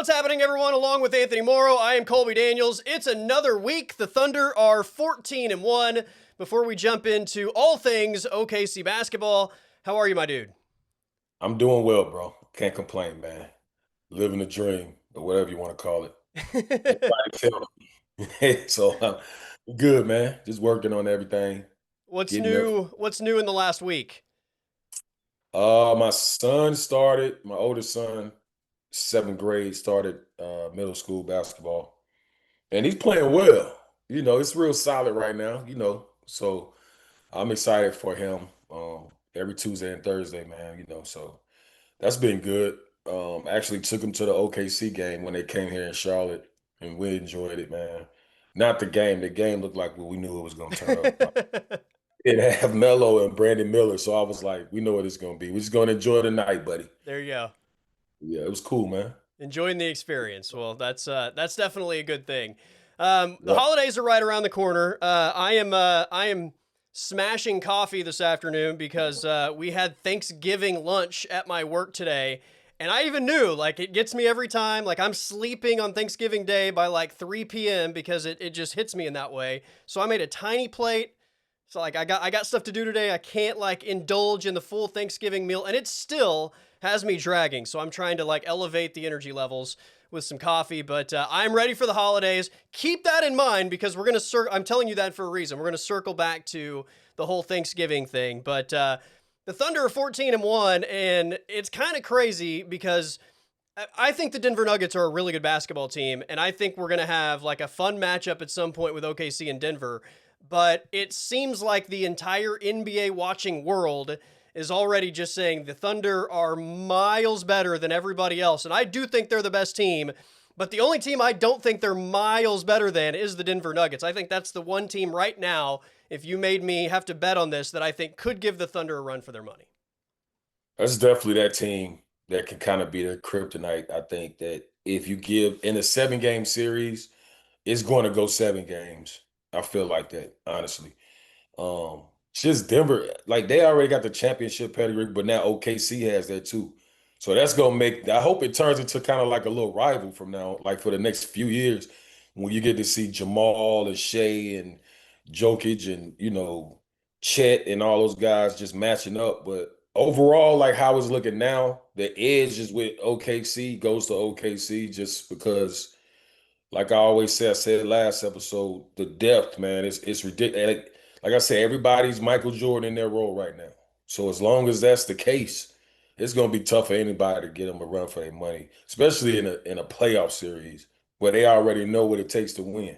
What's happening, everyone? Along with Anthony Morrow, I am Colby Daniels. It's another week. The Thunder are 14-1. Before we jump into all things OKC basketball, how are you, my dude? I'm doing well, bro. Can't complain, man. Living the dream, or whatever you want to call it. Everybody tell me. So good, man. Just working on everything, What's getting up. new? What's new in the last week? My son started, my oldest son, seventh grade, started middle school basketball. And he's playing well. It's real solid right now, So I'm excited for him every Tuesday and Thursday, man, so that's been good. Actually took him to the OKC game when they came here in Charlotte, and we enjoyed it, man. Not the game. The game looked like what we knew it was going to turn up. It had Melo and Brandon Miller, so I was like, we know what it's going to be. We're just going to enjoy the night, buddy. There you go. Yeah, it was cool, man. Enjoying the experience. Well, that's definitely a good thing. The Yeah. holidays are right around the corner. I am smashing coffee this afternoon because we had Thanksgiving lunch at my work today, and I even knew like it gets me every time. Like I'm sleeping on Thanksgiving Day by like 3 p.m. because it just hits me in that way. So I made a tiny plate. So like I got stuff to do today. I can't like indulge in the full Thanksgiving meal, and it still has me dragging. So I'm trying to like elevate the energy levels with some coffee. But I'm ready for the holidays. Keep that in mind because we're gonna. I'm telling you that for a reason. We're gonna circle back to the whole Thanksgiving thing. But the Thunder are 14-1, and it's kind of crazy because I think the Denver Nuggets are a really good basketball team, and I think we're going to have like a fun matchup at some point with OKC and Denver. But it seems like the entire NBA watching world is already just saying the Thunder are miles better than everybody else. And I do think they're the best team, but the only team I don't think they're miles better than is the Denver Nuggets. I think that's the one team right now, if you made me have to bet on this, that I think could give the Thunder a run for their money. That's definitely that team that can kind of be their kryptonite. I think that if you give in a 7 game series, it's going to go 7 games. I feel like that, honestly. It's just Denver, like they already got the championship pedigree, but now OKC has that too. So that's gonna make. I hope it turns into kind of like a little rival from now, like for the next few years, when you get to see Jamal and Shea and Jokic and Chet and all those guys just matching up. But overall, like how it's looking now, the edge is with OKC goes to OKC just because like I always say, I said last episode, the depth, man, it's ridiculous. Like I said, everybody's Michael Jordan in their role right now. So as long as that's the case, it's gonna be tough for anybody to get them a run for their money, especially in a playoff series where they already know what it takes to win.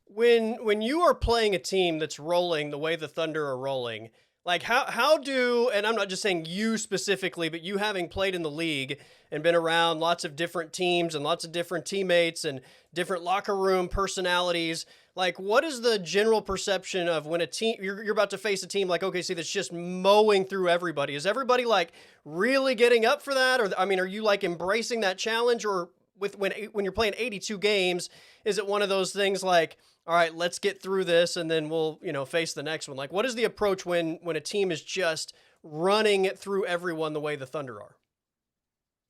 When you are playing a team that's rolling the way the Thunder are rolling, like how do, and I'm not just saying you specifically, but you having played in the league and been around lots of different teams and lots of different teammates and different locker room personalities, like what is the general perception of when a team you're about to face a team like OKC that's just mowing through everybody? Is everybody like really getting up for that, or I mean, are you like embracing that challenge, or with when you're playing 82 games, is it one of those things like, all right, let's get through this and then we'll, face the next one? Like, what is the approach when a team is just running through everyone the way the Thunder are?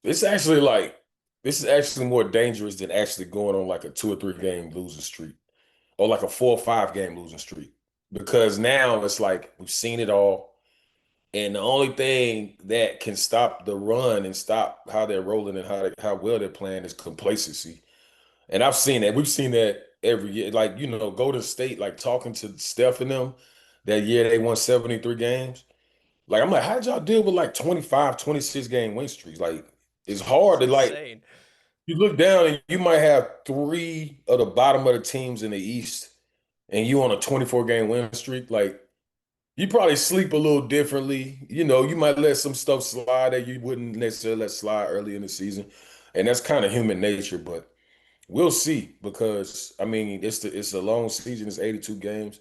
It's actually like this is actually more dangerous than actually going on like a 2 or 3 game losing streak or like a 4 or 5 game losing streak. Because now it's like we've seen it all. And the only thing that can stop the run and stop how they're rolling and how well they're playing is complacency. And I've seen that. We've seen that every year. Like, Golden State, like talking to Steph and them that year they won 73 games. Like, I'm like, how did y'all deal with like 25, 26 game win streaks? Like, it's hard It's to like insane. you look down and you might have three of the bottom of the teams in the East and you on a 24 game win streak. Like, you probably sleep a little differently. You might let some stuff slide that you wouldn't necessarily let slide early in the season. And that's kind of human nature, but we'll see because I mean it's a long season, it's 82 games.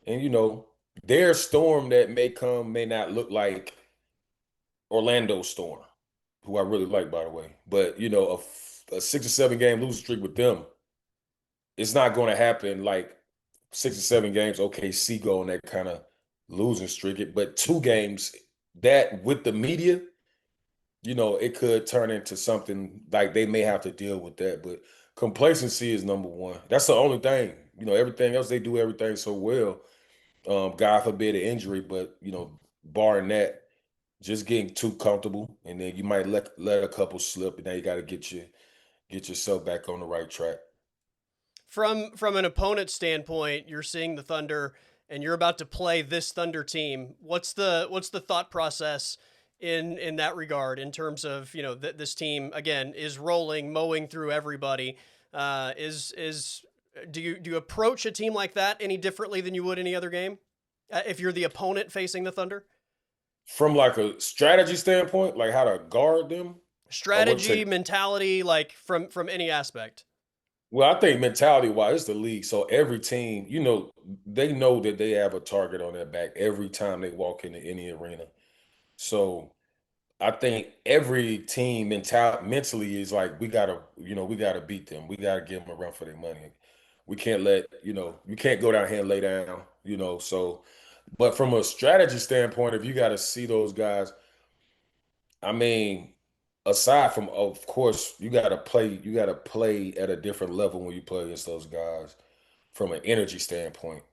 And their storm that may come may not look like Orlando Storm, who I really like by the way. But a 6 or 7 game losing streak with them, it's not going to happen like 6 or 7 games. OKC go on that kind of losing streak. But 2 games that with the media, it could turn into something like they may have to deal with that. But complacency is number one. That's the only thing. Everything else they do everything so well. God forbid an injury, but barring that, just getting too comfortable, and then you might let a couple slip, and now you got to get yourself back on the right track. From an opponent standpoint, you're seeing the Thunder and you're about to play this Thunder team. What's the thought process in that regard in terms of, this team again is rolling, mowing through everybody. Is do you approach a team like that any differently than you would any other game? If you're the opponent facing the Thunder? From like a strategy standpoint, like how to guard them, or what Strategy, take. mentality, like from any aspect. Well, I think mentality wise, it's the league. So every team, they know that they have a target on their back every time they walk into any arena. So I think every team mentally is like we gotta beat them. We gotta give them a run for their money. We can't you can't go down here and lay down. So, but from a strategy standpoint, if you got to see those guys, I mean, aside from, of course, you gotta play at a different level when you play against those guys from an energy standpoint,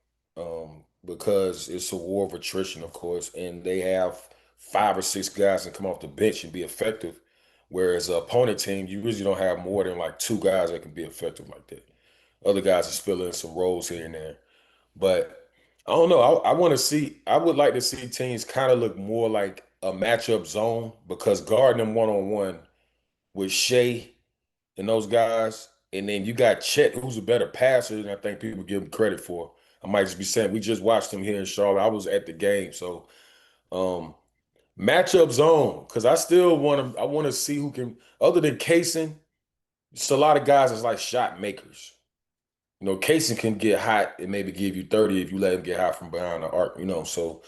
because it's a war of attrition, of course, and they have 5 or 6 guys that come off the bench and be effective. Whereas an opponent team, you really don't have more than like 2 guys that can be effective like that. Other guys are filling in some roles here and there. But I don't know. I would like to see teams kind of look more like a matchup zone, because guarding them one on one with Shea and those guys. And then you got Chet, who's a better passer than I think people give him credit for. I might just be saying we just watched him here in Charlotte. I was at the game, so um, matchup zone, because I want to see who can, other than Kaysen. It's a lot of guys that's like shot makers. Kaysen can get hot and maybe give you 30 if you let him get hot from behind the arc. So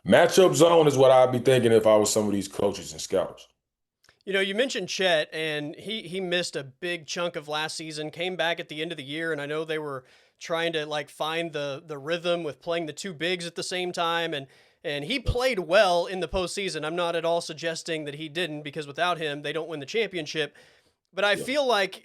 matchup zone is what I'd be thinking if I was some of these coaches and scouts. You mentioned Chet, and he missed a big chunk of last season. Came back at the end of the year, and I know they were trying to like find the rhythm with playing the two bigs at the same time, and he played well in the postseason. I'm not at all suggesting that he didn't, because without him, they don't win the championship. But I Yeah. feel like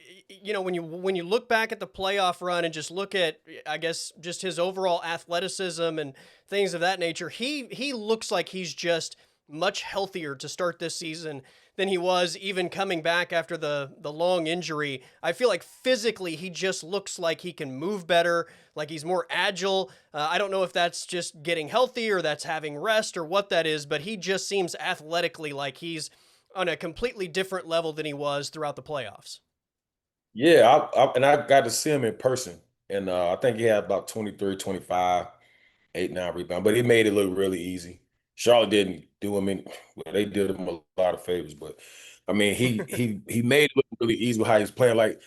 when you look back at the playoff run and just look at, I guess, just his overall athleticism and things of that nature, he looks like he's just much healthier to start this season than he was even coming back after the long injury. I feel like physically he just looks like he can move better, like he's more agile. I don't know if that's just getting healthy or that's having rest or what that is, but he just seems athletically like he's on a completely different level than he was throughout the playoffs. Yeah, and I got to see him in person, and I think he had about 23, 25, 8, 9 rebounds, but he made it look really easy. Charlotte didn't do him in, well, they did him a lot of favors, but I mean, he made it look really easy with how he's playing. Like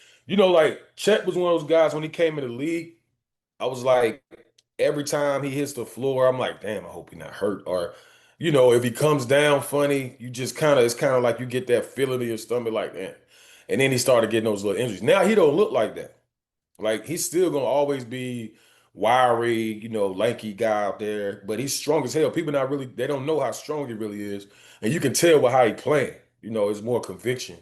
Chet was one of those guys when he came in the league. I was like, every time he hits the floor, I'm like, damn, I hope he's not hurt. Or, if he comes down funny, it's kind of like you get that feeling in your stomach, like, damn. And then he started getting those little injuries. Now he don't look like that. Like he's still gonna always be wiry, lanky guy out there, but he's strong as hell. People not really, they don't know how strong he really is, and you can tell by how he playing. It's more conviction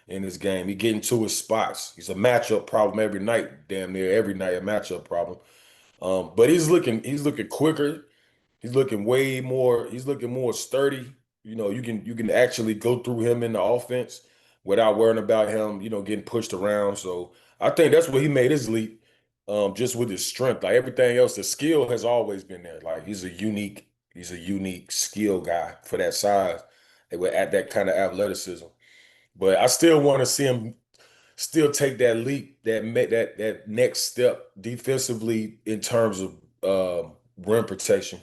in this game. He getting to his spots. He's a matchup problem every night, damn near every night a matchup problem. But he's looking quicker. He's looking more sturdy. You can actually go through him in the offense without worrying about him, getting pushed around. So I think that's what he made his leap, just with his strength. Like everything else, the skill has always been there. Like he's a unique skill guy for that size and at that kind of athleticism. But I still want to see him still take that leap, that next step defensively in terms of rim protection,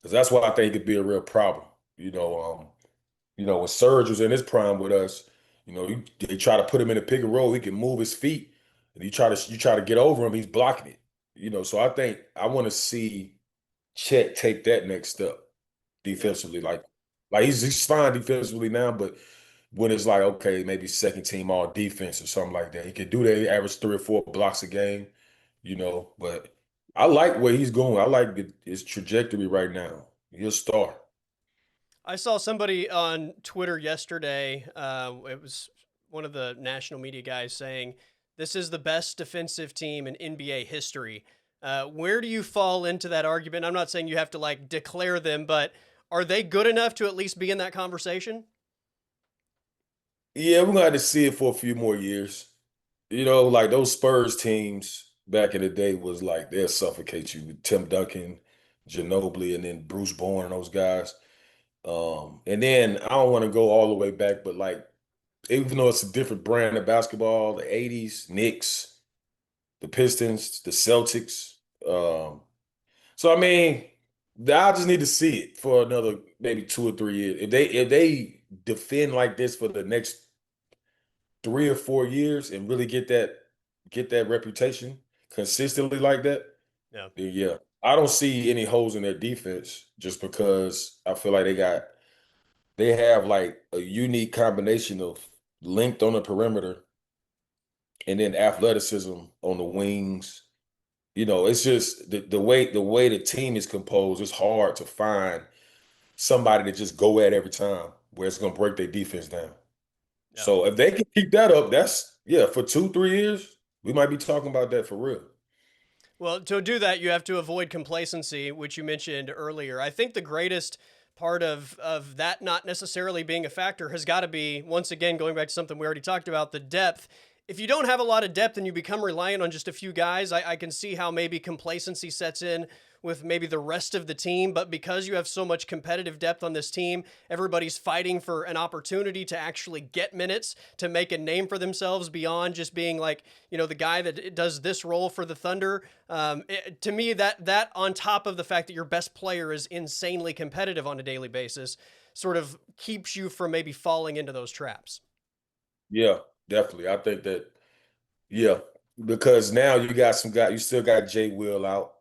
because that's why I think it could be a real problem. When Serge was in his prime with us, they try to put him in a pick and roll. He can move his feet, and you try to get over him, he's blocking it. So I think I want to see Chet take that next step defensively. Like he's fine defensively now, but when it's like, okay, maybe second team all defense or something like that, he could do that. He average 3 or 4 blocks a game. But I like where he's going. I like his trajectory right now. He'll star. I saw somebody on Twitter yesterday. It was one of the national media guys saying this is the best defensive team in NBA history. Where do you fall into that argument? I'm not saying you have to like declare them, but are they good enough to at least be in that conversation? Yeah, we're gonna have to see it for a few more years. Like those Spurs teams back in the day was like they'll suffocate you with Tim Duncan, Ginobili, and then Bruce Bowen, those guys. And then I don't want to go all the way back, but like even though it's a different brand of basketball, the 80s, Knicks, the Pistons, the Celtics. Um, so I mean, I just need to see it for another maybe 2 or 3 years. If they defend like this for the next 3 or 4 years and really get that reputation consistently like that, Yeah. then yeah. I don't see any holes in their defense just because I feel like they have like a unique combination of length on the perimeter and then athleticism on the wings. It's just the way the team is composed, it's hard to find somebody to just go at every time where it's gonna break their defense down. Yeah. So if they can keep that up, that's yeah, for 2, 3 years, we might be talking about that for real. Well, to do that, you have to avoid complacency, which you mentioned earlier. I think the greatest part of that not necessarily being a factor has got to be, once again, going back to something we already talked about, the depth. If you don't have a lot of depth and you become reliant on just a few guys, I can see how maybe complacency sets in with maybe the rest of the team. But because you have so much competitive depth on this team, everybody's fighting for an opportunity to actually get minutes, to make a name for themselves beyond just being like, the guy that does this role for the Thunder. To me, that on top of the fact that your best player is insanely competitive on a daily basis, sort of keeps you from maybe falling into those traps. Yeah, definitely. I think that yeah, because now you got some guy, you still got Jay Will out.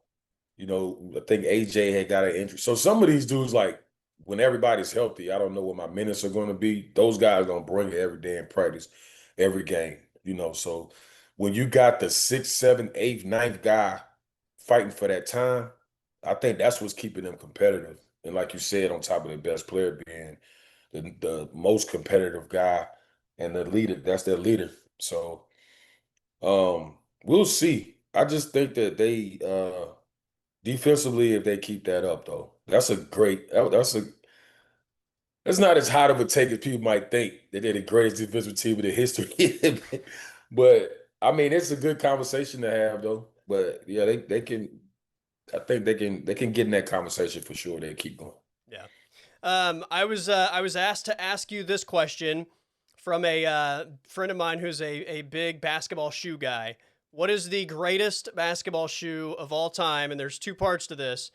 I think AJ had got an injury. So some of these dudes, like when everybody's healthy, I don't know what my minutes are going to be. Those guys gonna bring it every day in practice, every game. So when you got the sixth, seventh, eighth, ninth guy fighting for that time, I think that's what's keeping them competitive. And like you said, on top of the best player being the most competitive guy and the leader, that's their leader. So we'll see. I just think that they defensively, if they keep that up, though, that's not as hot of a take as people might think that they're the greatest defensive team in the history. But I mean, it's a good conversation to have, though. But yeah, they can. I think they can get in that conversation for sure. They keep going. Yeah. I was asked to ask you this question from a friend of mine who's a big basketball shoe guy. What is the greatest basketball shoe of all time? And there's two parts to this.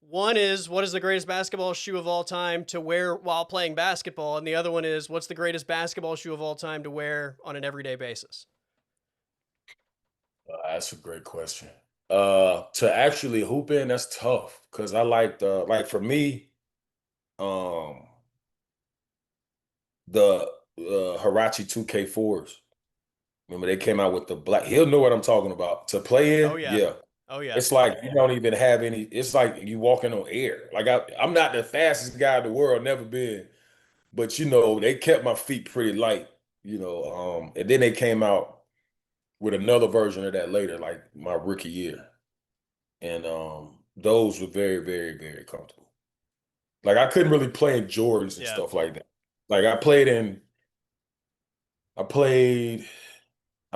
One is what is the greatest basketball shoe of all time to wear while playing basketball, and the other one is what's the greatest basketball shoe of all time to wear on an everyday basis. That's a great question. To actually hoop in, that's tough because I like for me, um, the Hirachi 2K4s. Remember they came out with the black. He'll know what I'm talking about. To play Oh in, yeah, yeah. oh yeah, It's like you don't even have any. It's like you walking on air. Like I'm not the fastest guy in the world, never been. But they kept my feet pretty light. And then they came out with another version of that later, like my rookie year, and those were very, very, very comfortable. Like I couldn't really play in Jordans and yeah. stuff like that. Like I played I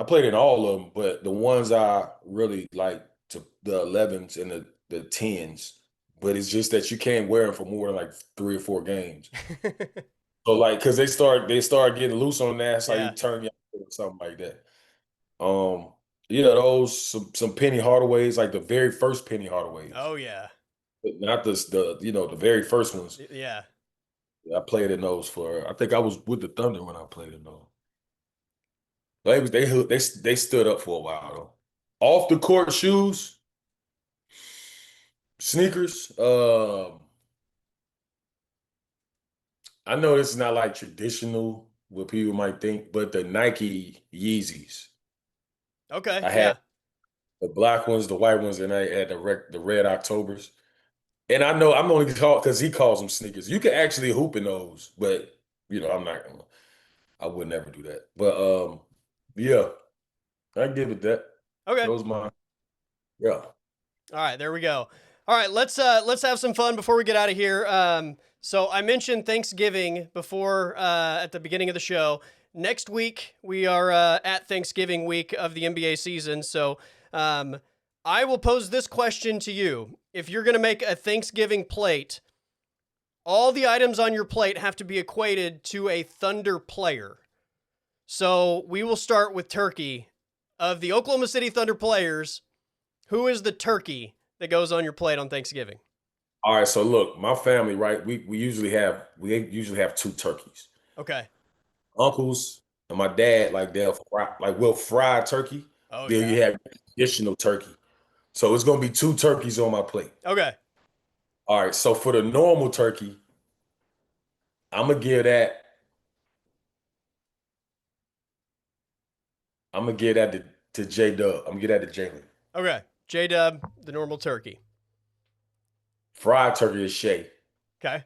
played in all of them, but the ones I really like to the 11s and the 10s. But it's just that you can't wear them for more than like 3 or 4 games. So like, cause they start getting loose on that. That's how you Yeah. turn your or something like that. Um, yeah, those some Penny Hardaways, like the very first Penny Hardaways, Oh yeah. but not the very first ones. Yeah. I played in those I think I was with the Thunder when I played in those. They stood up for a while though. Off the court shoes, sneakers. I know this is not like traditional what people might think, but the Nike Yeezys. Okay. I had Yeah. the black ones, the white ones, and I had the red Octobers. And I know I'm only called because he calls them sneakers. You can actually hoop in those, but I'm not gonna. I would never do that. But yeah, I give it that. Okay. Those my yeah. All right, there we go. All right, let's have some fun before we get out of here. So I mentioned Thanksgiving before at the beginning of the show. Next week we are at Thanksgiving week of the NBA season. So I will pose this question to you: if you're going to make a Thanksgiving plate, all the items on your plate have to be equated to a Thunder player. So we will start with turkey. Of the Oklahoma City Thunder players, who is the turkey that goes on your plate on Thanksgiving? All right, so look, my family, right? We usually have two turkeys. Okay. Uncles and my dad, like we'll fry turkey. Oh Then yeah. you have additional turkey. So it's gonna be two turkeys on my plate. Okay. All right, so for the normal turkey, I'm gonna give that. I'm gonna give that to J Dub. I'm gonna give that to Jalen. Okay. J Dub, the normal turkey. Fried turkey is Shay. Okay.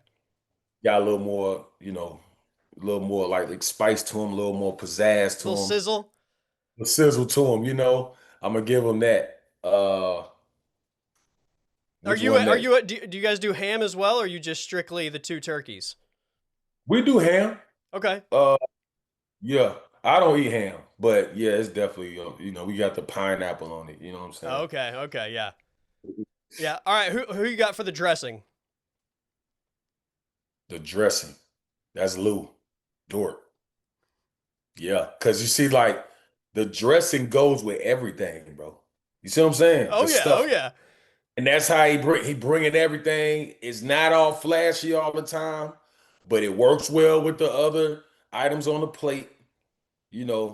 Got a little more, a little more like spice to him, a little more pizzazz to Little him, sizzle. a sizzle to him. I'm gonna give him that. Are Which you one are next? you do you guys do ham as well, or are you just strictly the two turkeys? We do ham. Okay. Uh, yeah, I don't eat ham, but yeah, it's definitely we got the pineapple on it. You know what I'm saying? Okay. Okay. Yeah. Yeah. All right. Who you got for the dressing? The dressing. That's Lou Dort. Yeah, because you see, like the dressing goes with everything, bro. You see what I'm saying? Oh The yeah. Oh stuff, yeah. and that's how he bringing everything. It's not all flashy all the time, but it works well with the other items on the plate.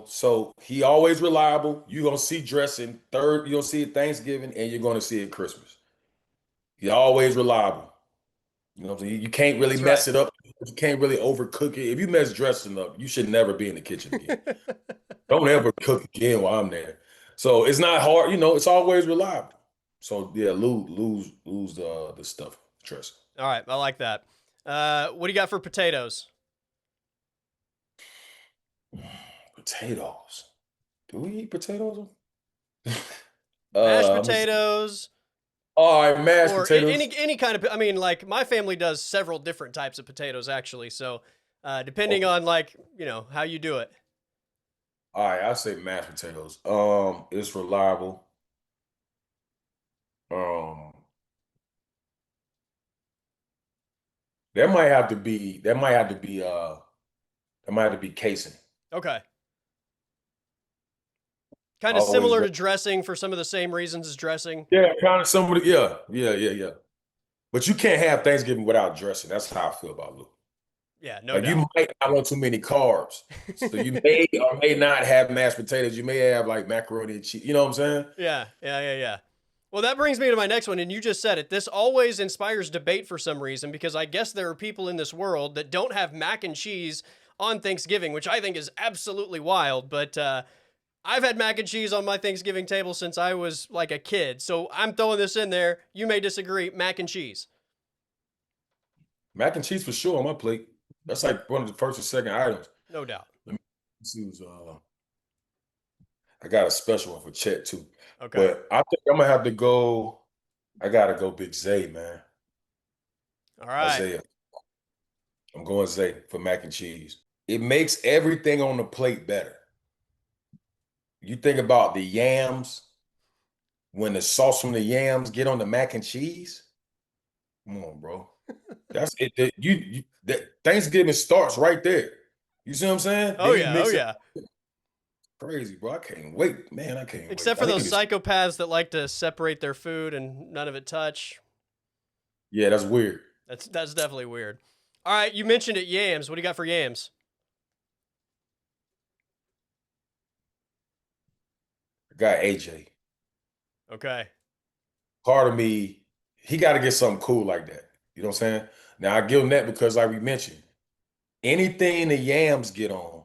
So he always reliable. You're gonna see dressing third. You'll see it Thanksgiving, and you're gonna see it Christmas. He always reliable. You know what I'm saying? You can't really That's right. mess it up. You can't really overcook it. If you mess dressing up, you should never be in the kitchen again. Don't ever cook again while I'm there. So it's not hard, it's always reliable. So yeah, lose the stuff, trust. All right. I like that. What do you got for potatoes? Potatoes. Do we eat potatoes? Mashed Let me see. potatoes, All right, mashed or potatoes. any kind of. I mean, like my family does several different types of potatoes actually. So depending Okay. on like how you do it. All right, I say mashed potatoes. It's reliable. Um, that might have to be casing. Okay. Kind of Always, similar to dressing for some of the same reasons as dressing. yeah, kind of somebody, yeah. But you can't have Thanksgiving without dressing. That's how I feel about Luke. Yeah, no Like you doubt. might not want too many carbs. So you may or may not have mashed potatoes. You may have like macaroni and cheese. You know what I'm saying? Yeah. Well, that brings me to my next one, and you just said it. This always inspires debate for some reason because I guess there are people in this world that don't have mac and cheese on Thanksgiving, which I think is absolutely wild. But I've had mac and cheese on my Thanksgiving table since I was like a kid. So I'm throwing this in there. You may disagree. Mac and cheese. Mac and cheese for sure on my plate. That's like one of the first or second items. No doubt. Let me see I got a special one for Chet too. Okay. But I think I'm gonna have to go. I gotta go Big Zay, man. All right. Isaiah. I'm going Zay for mac and cheese. It makes everything on the plate better. You think about the yams, when the sauce from the yams get on the mac and cheese. Come on, bro. That's it. That Thanksgiving starts right there. You see what I'm saying? Oh, Then you yeah. Oh, mix it yeah. crazy, bro. I can't wait. Man, I can't wait. Except I for think those it is. psychopaths that like to separate their food and none of it touch. Yeah, that's weird. That's definitely weird. All right, you mentioned it, yams. What do you got for yams? I got AJ. Okay. Part of me, he got to get something cool like that. You know what I'm saying? Now I give him that because, like we mentioned, anything the yams get on,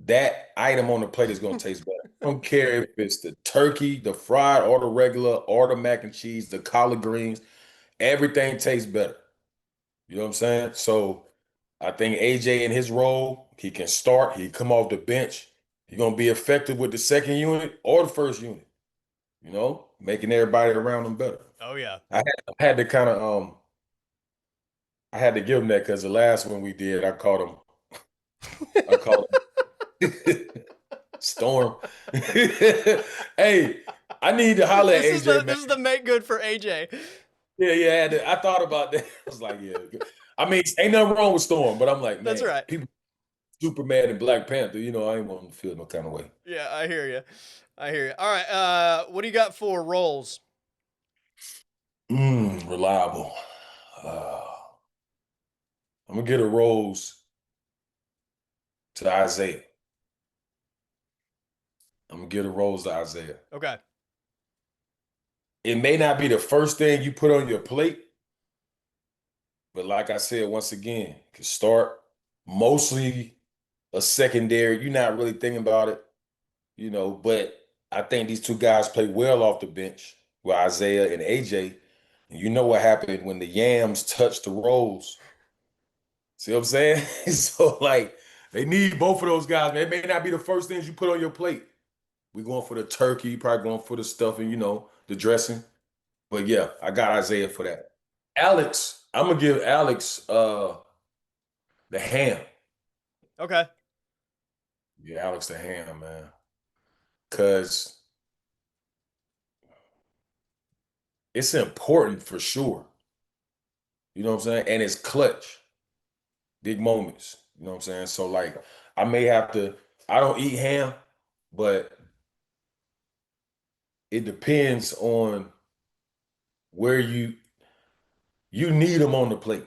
that item on the plate is gonna taste better. I don't care if it's the turkey, the fried, or the regular, or the mac and cheese, the collard greens. everything tastes better. You know what I'm saying? So I think AJ in his role, he can start, he come off the bench. He's gonna be effective with the second unit or the first unit, making everybody around him better. Oh yeah. I had to kind of I had to give him that because the last one we did, I called him Storm. Hey, I need to holler at AJ, man. This is the make good for AJ. Yeah, yeah, I thought about that. I was like, yeah. I mean, ain't nothing wrong with Storm, but I'm like, That's man, right. people super mad at Black Panther. I ain't want to feel no kind of way. Yeah, I hear you. I hear you. All right. What do you got for roles? Reliable. Uh, I'm gonna get a rose to Isaiah. I'm gonna get a rose to Isaiah. Okay. It may not be the first thing you put on your plate, but like I said, once again, you can start mostly a secondary. You're not really thinking about it, but I think these two guys play well off the bench with Isaiah and AJ. And you know what happened when the Yams touched the rolls. See what I'm saying? So, like, they need both of those guys, man. It may not be the first things you put on your plate. We're going for the turkey, probably going for the stuffing, the dressing. But yeah, I got Isaiah for that. Alex, I'm gonna give Alex the ham. Okay. Yeah, Alex the ham, man. Cause it's important for sure. You know what I'm saying? And it's clutch. Big moments. You know what I'm saying? So like I may have to, I don't eat ham, but it depends on where you need them on the plate.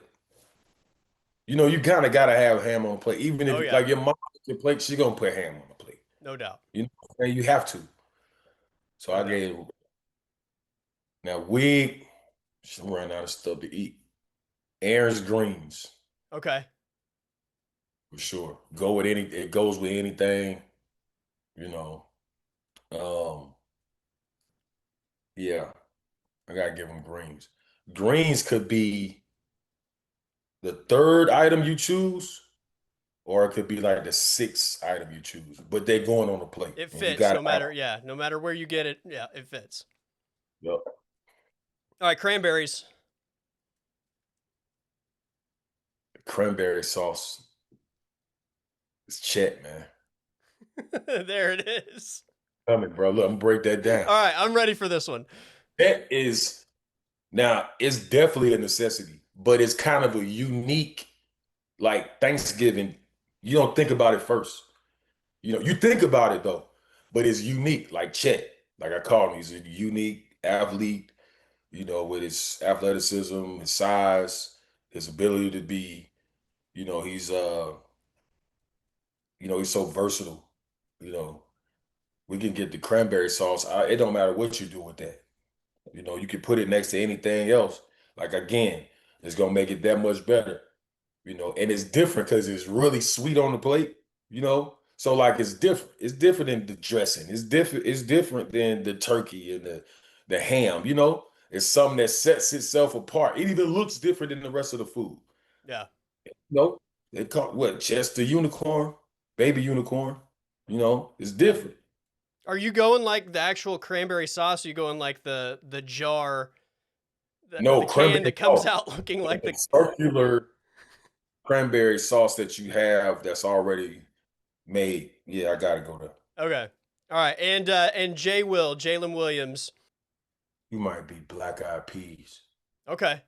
You kind of gotta have ham on the plate. Even Oh if yeah. like your mom makes your plate, she gonna put ham on the plate. No doubt. And you have to. So No I doubt. gave now wig, she's running out of stuff to eat. Aaron's greens, Okay. for sure. It goes with anything, you know. Um, yeah, I gotta give them greens. Greens could be the third item you choose, or it could be like the sixth item you choose, but they're going on the plate. It And you fits gotta no have matter, yeah, no matter where you get it. Yeah, it fits. yep. All right, cranberries. Cranberry sauce. It's Chet, man. There it is. Coming, bro. Look, I'm gonna break that down. All right, I'm ready for this one. That is now it's definitely a necessity, but it's kind of a unique, like Thanksgiving. You don't think about it first. You think about it though, but it's unique, like Chet. Like I call him, he's a unique athlete, with his athleticism, his size, his ability to be, you know, he's uh, he's so versatile. You know, we can get the cranberry sauce. It don't matter what you do with that. You can put it next to anything else. Like again, it's gonna make it that much better. And it's different because it's really sweet on the plate. So like it's different. It's different than the dressing. It's different than the turkey and the ham. It's something that sets itself apart. It even looks different than the rest of the food. Yeah. No, they call what Chester unicorn, baby unicorn. It's different. Are you going like the actual cranberry sauce? Or you going like the jar, the No, can cranberry that comes sauce. out looking like The the? circular cranberry sauce that you have that's already made. Yeah, I gotta go there. Okay. All right, and Jalen Williams. You might be black eyed peas. Okay.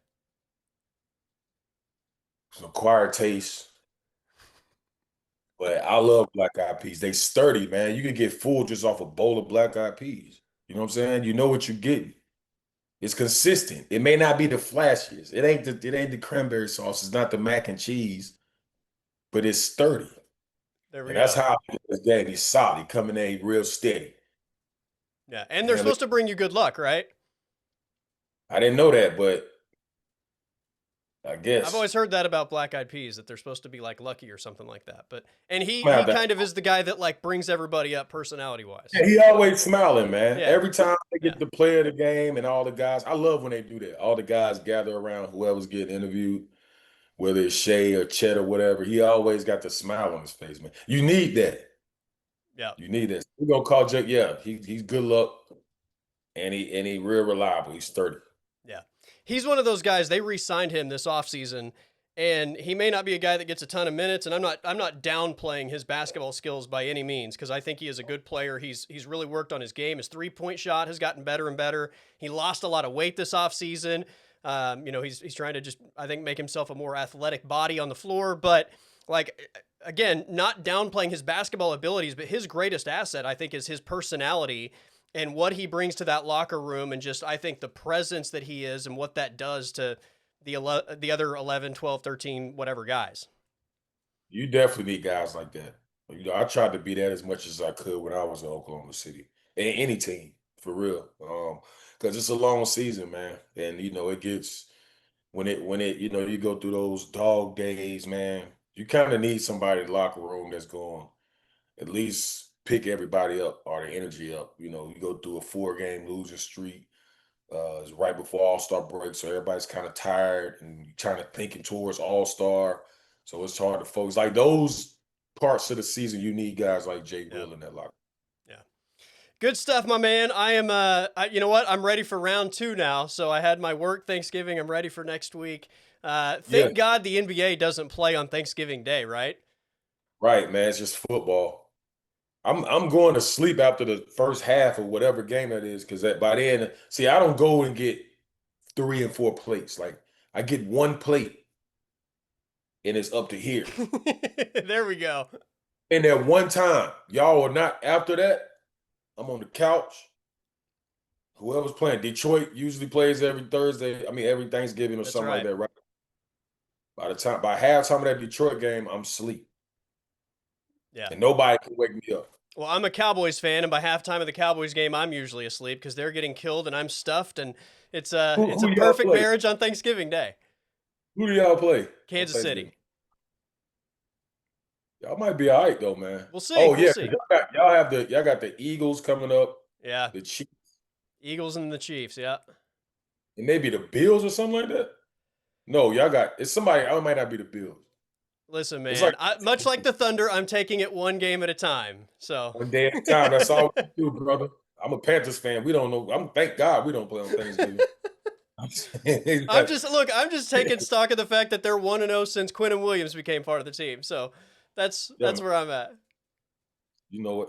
It's an acquired taste, but I love black eyed peas. They sturdy, man. You can get full just off a bowl of black eyed peas. You know what I'm saying? You know what you're getting. It's consistent. It may not be the flashiest. It ain't the cranberry sauce. It's not the mac and cheese, but it's sturdy. There we And that's go. how this game. He's solid. He coming in real steady. Yeah, and they're Man, look, supposed to bring you good luck, right? I didn't know that, but. I I've guess. always heard that about Black Eyed Peas, that they're supposed to be like lucky or something like that. But and he I'm gonna he have to kind of is the guy that like brings everybody up personality wise. Yeah, he always smiling, man. Yeah, Every time they yeah, get the play of the game and all the guys, I love when they do that. All the guys gather around whoever's getting interviewed, whether it's Shay or Chet or whatever. He always got the smile on his face, man. You need that. yeah, You need that. We're gonna call Jake. Yeah, he's good luck and he real reliable. He's 30. yeah. He's one of those guys. They re-signed him this offseason, and he may not be a guy that gets a ton of minutes. And I'm not downplaying his basketball skills by any means, because I think he is a good player. He's really worked on his game. His 3-point shot has gotten better and better. He lost a lot of weight this offseason. He's trying to just, I think, make himself a more athletic body on the floor. But like, again, not downplaying his basketball abilities, but his greatest asset, I think, is his personality and what he brings to that locker room, and just, I think, the presence that he is and what that does to the other 11, 12, 13, whatever guys. You definitely need guys like that. I tried to be that as much as I could when I was in Oklahoma City. And any team, for real. Because it's a long season, man. And it gets when it you go through those dog days, man. You kind of need somebody in the locker room that's going at least pick everybody up or the energy up. You go through a 4-game losing streak. It's right before All-Star break, so everybody's kind of tired and trying to thinking towards All-Star. So it's hard to focus. Like those parts of the season, you need guys like Jay Yeah. Will in that locker. Yeah. Good stuff, my man. I am, you know what? I'm ready for round 2 now. So I had my work Thanksgiving. I'm ready for next week. Yeah, Thank God the NBA doesn't play on Thanksgiving Day, right? right, man. It's just football. I'm going to sleep after the first half of whatever game that is, because by then, see, I don't go and get 3 and 4 plates. Like I get one plate and it's up to here. There we go. And at one time, y'all are not after that. I'm on the couch. Whoever's playing, Detroit usually plays every Thursday. I mean, every Thanksgiving or That's something like right. that, right? By halftime of that Detroit game, I'm asleep, Yeah. and nobody can wake me up. Well, I'm a Cowboys fan, and by halftime of the Cowboys game, I'm usually asleep because they're getting killed and I'm stuffed, and it's a Who it's a who do y'all perfect play? marriage on Thanksgiving Day. Who do y'all play on Kansas City. Thanksgiving? Y'all might be all right though, man. We'll see. Oh We'll yeah, 'cause see. y'all got the Eagles coming up, Yeah. the Chiefs, Eagles and the Chiefs. Yeah. and maybe the Bills or something like that. No, y'all got it's somebody. I might not be the Bills. Listen, It's like man. Much like the Thunder, I'm taking it one game at a time. So. one day at a time. That's all we do, brother. I'm a Panthers fan. We don't know. Thank God we don't play on Thanksgiving. I'm saying, I'm just taking stock of the fact that they're 1-0 since Quinn Williams became part of the team. So that's yeah, man, where I'm at. you know it.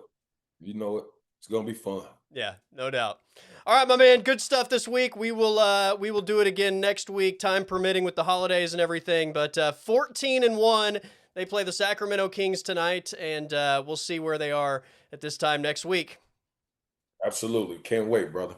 You know it. It's gonna be fun. Yeah, no doubt. All right, my man. Good stuff this week. We will do it again next week, time permitting, with the holidays and everything. But 14-1, they play the Sacramento Kings tonight, and we'll see where they are at this time next week. Absolutely. Can't wait, brother.